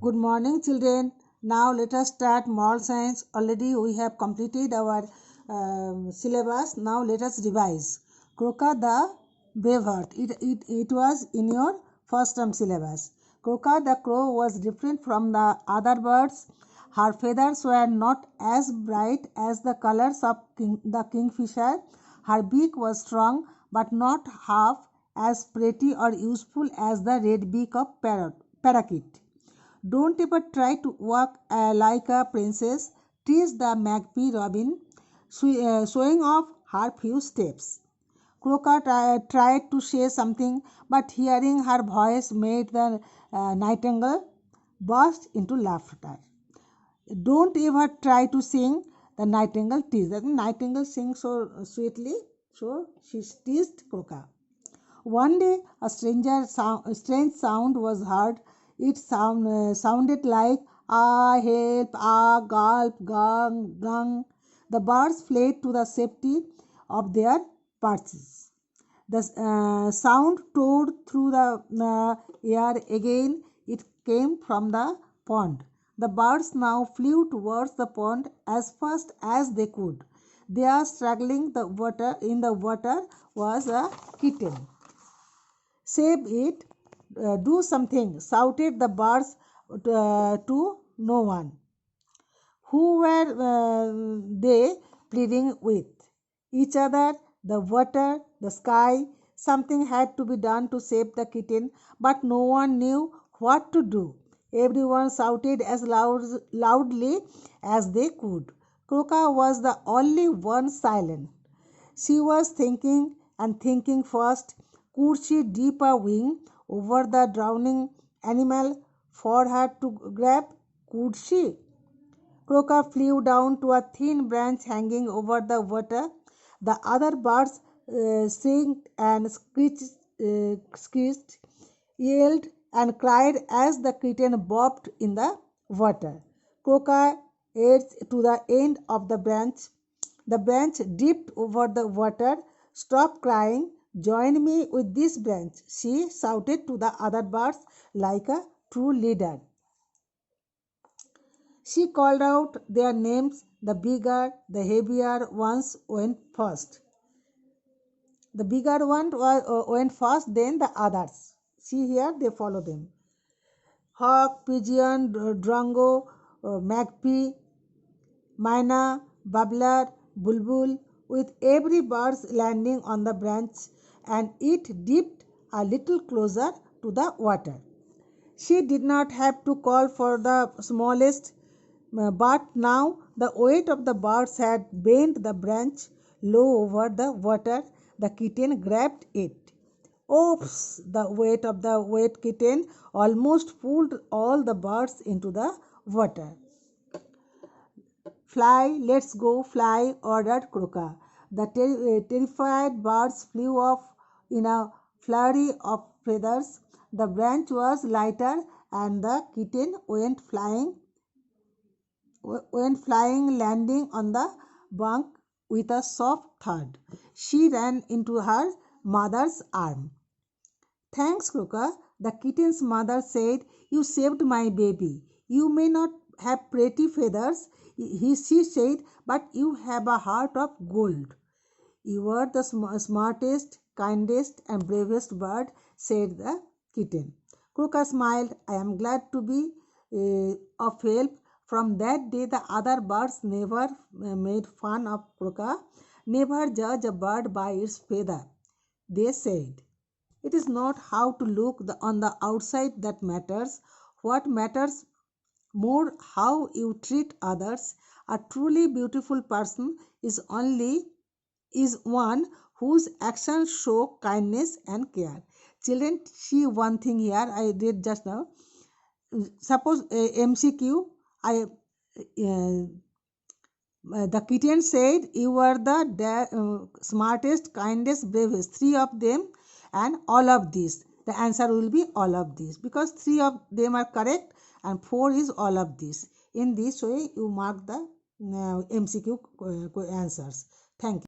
Good morning, children. Now let us start moral science. Already we have completed our syllabus. Now let us revise. Croca the Braveheart. It was in your first term syllabus. Croca the crow was different from the other birds. Her feathers were not as bright as the colors of the kingfisher. Her beak was strong but not half as pretty or useful as the red beak of parakeet. Don't ever try to walk like a princess, teased the magpie Robin, showing off her few steps. Croaker tried to say something, but hearing her voice made the nightingale burst into laughter. Don't ever try to sing, the nightingale teased. The nightingale sings so sweetly, so she teased Croaker. One day, a strange sound was heard. It sounded like ah, help, ah, gulp, gung, gung. The birds fled to the safety of their perches. The sound tore through the air again. It came from the pond. The birds now flew towards the pond as fast as they could. There, struggling in the water, was a kitten. Save it, do something, shouted the birds to no one. Who were they pleading with? Each other, the water, the sky. Something had to be done to save the kitten, but no one knew what to do. Everyone shouted as loudly as they could. Croca was the only one silent. She was thinking and thinking fast. Could she dip a wing over the drowning animal for her to grab? Could she? Croaker flew down to a thin branch hanging over the water. The other birds shrieked and screeched, yelled and cried as the kitten bobbed in the water. Croaker edged to the end of the branch. The branch dipped over the water. Stop crying. Join me with this branch, she shouted to the other birds like a true leader. She called out their names. The bigger, the heavier ones went first. The bigger one went first, then the others. See here, they follow them. Hawk, pigeon, drongo, magpie, myna, bubbler, bulbul, with every bird landing on the branch, and it dipped a little closer to the water. She did not have to call for the smallest, but now the weight of the birds had bent the branch low over the water. The kitten grabbed it. Oops! The weight of the wet kitten almost pulled all the birds into the water. Fly, let's go, fly, ordered Croaker. The terrified birds flew off in a flurry of feathers. The branch was lighter and the kitten went flying, landing on the bank with a soft thud. She ran into her mother's arm. Thanks, Croaker, the kitten's mother said. You saved my baby. You may not have pretty feathers, she said, but you have a heart of gold. You are the smartest, kindest, and bravest bird, said the kitten. Croaker smiled. I am glad to be of help. From that day, the other birds never made fun of Croaker. Never judge a bird by its feather, they said. It is not how to look on the outside that matters. What matters more how you treat others. A truly beautiful person is one whose actions show kindness and care. Children, see one thing here I did just now. Suppose MCQ, the kitten said you are the smartest, kindest, bravest. Three of them and all of these. The answer will be all of these because three of them are correct and 4 is all of these. In this way, you mark the MCQ answers. Thank you.